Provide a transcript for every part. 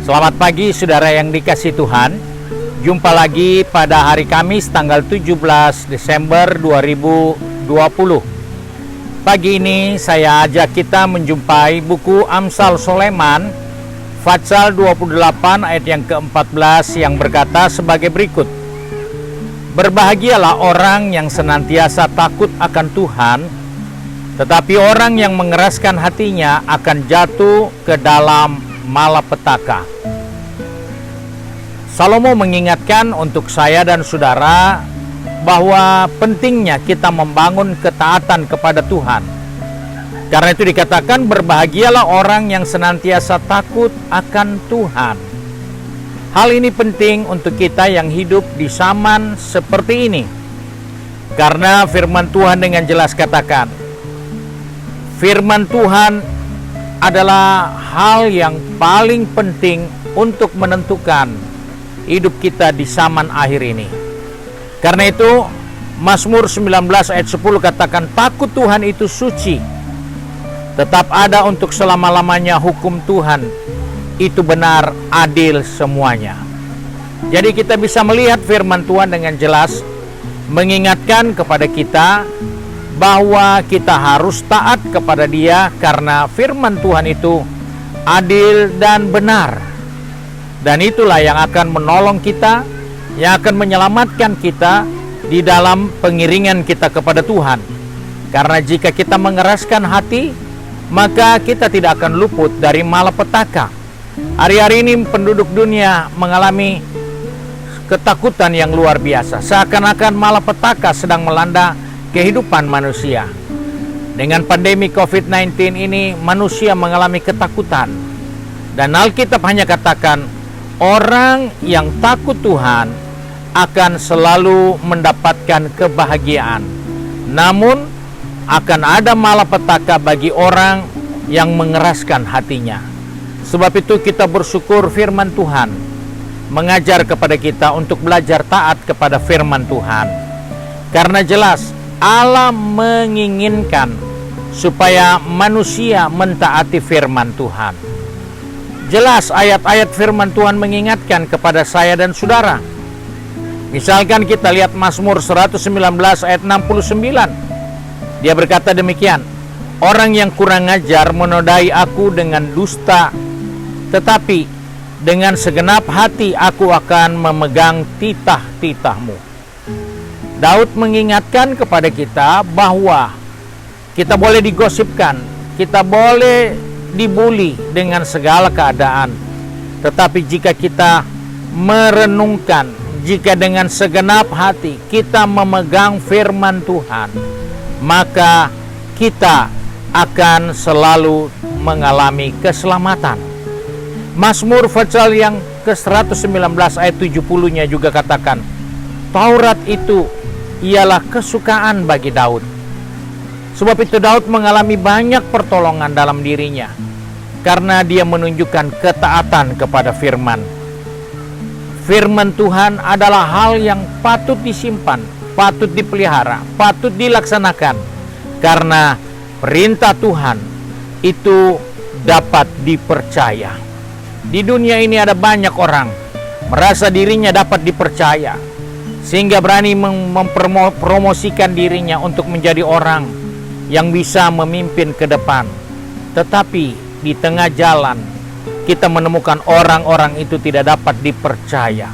Selamat pagi saudara yang dikasihi Tuhan. Jumpa lagi pada hari Kamis tanggal 17 Desember 2020. Pagi ini saya ajak kita menjumpai buku Amsal Sulaiman Pasal 28 ayat yang ke-14 yang berkata sebagai berikut. Berbahagialah orang yang senantiasa takut akan Tuhan, tetapi orang yang mengeraskan hatinya akan jatuh ke dalam malapetaka. Salomo mengingatkan untuk saya dan saudara bahwa pentingnya kita membangun ketaatan kepada Tuhan. Karena itu dikatakan berbahagialah orang yang senantiasa takut akan Tuhan. Hal ini penting untuk kita yang hidup di zaman seperti ini. Karena firman Tuhan dengan jelas katakan, firman Tuhan adalah hal yang paling penting untuk menentukan hidup kita di zaman akhir ini. Karena itu Mazmur 19 ayat 10 katakan, takut Tuhan itu suci, tetap ada untuk selama-lamanya hukum Tuhan, itu benar, adil semuanya. Jadi kita bisa melihat firman Tuhan dengan jelas mengingatkan kepada kita bahwa kita harus taat kepada Dia karena firman Tuhan itu adil dan benar. Dan itulah yang akan menolong kita, yang akan menyelamatkan kita di dalam pengiringan kita kepada Tuhan. Karena jika kita mengeraskan hati, maka kita tidak akan luput dari malapetaka. Hari-hari ini penduduk dunia mengalami ketakutan yang luar biasa. Seakan-akan malapetaka sedang melanda kehidupan manusia. Dengan pandemi COVID-19 ini, manusia mengalami ketakutan. Dan Alkitab hanya katakan, orang yang takut Tuhan akan selalu mendapatkan kebahagiaan. Namun, akan ada malapetaka bagi orang yang mengeraskan hatinya. Sebab itu kita bersyukur firman Tuhan mengajar kepada kita untuk belajar taat kepada firman Tuhan. Karena jelas, Allah menginginkan supaya manusia mentaati firman Tuhan. Jelas ayat-ayat firman Tuhan mengingatkan kepada saya dan saudara. Misalkan kita lihat Mazmur 119 ayat 69. Dia berkata demikian, orang yang kurang ajar menodai aku dengan dusta, tetapi dengan segenap hati aku akan memegang titah-titahmu. Daud mengingatkan kepada kita bahwa kita boleh digosipkan, kita boleh dibuli dengan segala keadaan. Tetapi jika kita merenungkan, jika dengan segenap hati kita memegang firman Tuhan, maka kita akan selalu mengalami keselamatan. Mazmur pasal yang ke-119 ayat 70-nya juga katakan, Taurat itu ialah kesukaan bagi Daud. Sebab itu Daud mengalami banyak pertolongan dalam dirinya karena dia menunjukkan ketaatan kepada firman. Firman Tuhan adalah hal yang patut disimpan, patut dipelihara, patut dilaksanakan, karena perintah Tuhan itu dapat dipercaya. Di dunia ini ada banyak orang merasa dirinya dapat dipercaya, sehingga berani mempromosikan dirinya untuk menjadi orang yang bisa memimpin ke depan. Tetapi di tengah jalan kita menemukan orang-orang itu tidak dapat dipercaya.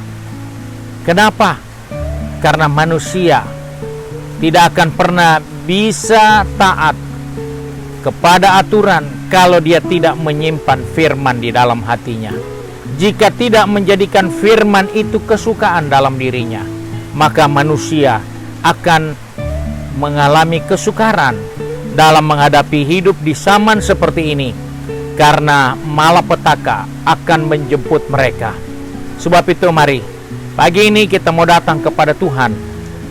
Kenapa? Karena manusia tidak akan pernah bisa taat kepada aturan kalau dia tidak menyimpan firman di dalam hatinya. Jika tidak menjadikan firman itu kesukaan dalam dirinya, maka manusia akan mengalami kesukaran dalam menghadapi hidup di zaman seperti ini, karena malapetaka akan menjemput mereka. Sebab itu mari, pagi ini kita mau datang kepada Tuhan.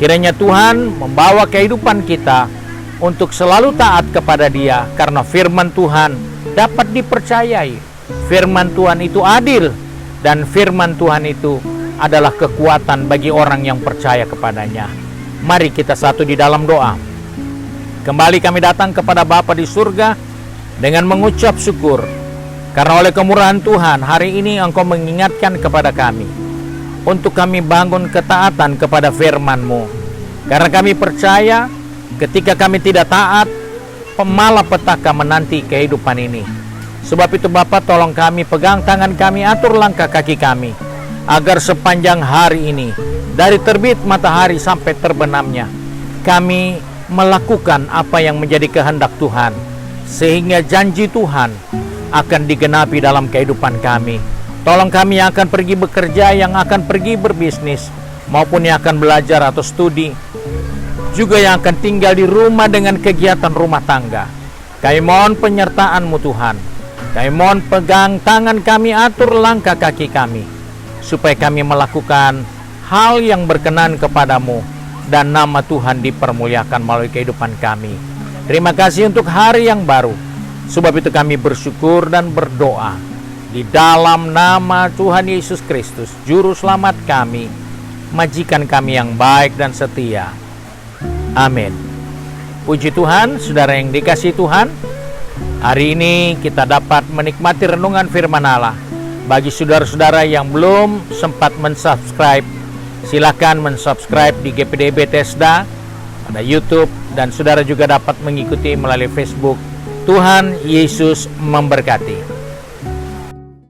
Kiranya Tuhan membawa kehidupan kita untuk selalu taat kepada Dia, karena firman Tuhan dapat dipercayai. Firman Tuhan itu adil, dan firman Tuhan itu adalah kekuatan bagi orang yang percaya kepadanya. Mari kita satu di dalam doa. Kembali kami datang kepada Bapa di surga dengan mengucap syukur Karena oleh kemurahan Tuhan, hari ini Engkau mengingatkan kepada kami untuk kami bangun ketaatan kepada firman-Mu. Karena kami percaya ketika kami tidak taat, malapetaka menanti kehidupan ini. Sebab itu Bapa, tolong kami, pegang tangan kami, atur langkah kaki kami, agar sepanjang hari ini, dari terbit matahari sampai terbenamnya, kami melakukan apa yang menjadi kehendak Tuhan, sehingga janji Tuhan akan digenapi dalam kehidupan kami. Tolong kami yang akan pergi bekerja, yang akan pergi berbisnis, maupun yang akan belajar atau studi, juga yang akan tinggal di rumah dengan kegiatan rumah tangga. Kami mohon penyertaan-Mu Tuhan. Kami mohon pegang tangan kami, atur langkah kaki kami, supaya kami melakukan hal yang berkenan kepadamu, dan nama Tuhan dipermuliakan melalui kehidupan kami. Terima kasih untuk hari yang baru. Sebab itu kami bersyukur dan berdoa di dalam nama Tuhan Yesus Kristus, Juru Selamat kami, majikan kami yang baik dan setia. Amin. Puji Tuhan, saudara yang dikasihi Tuhan, hari ini kita dapat menikmati renungan firman Allah. Bagi saudara-saudara yang belum sempat mensubscribe, silakan mensubscribe di GPDB Bethesda pada YouTube, dan saudara juga dapat mengikuti melalui Facebook. Tuhan Yesus memberkati.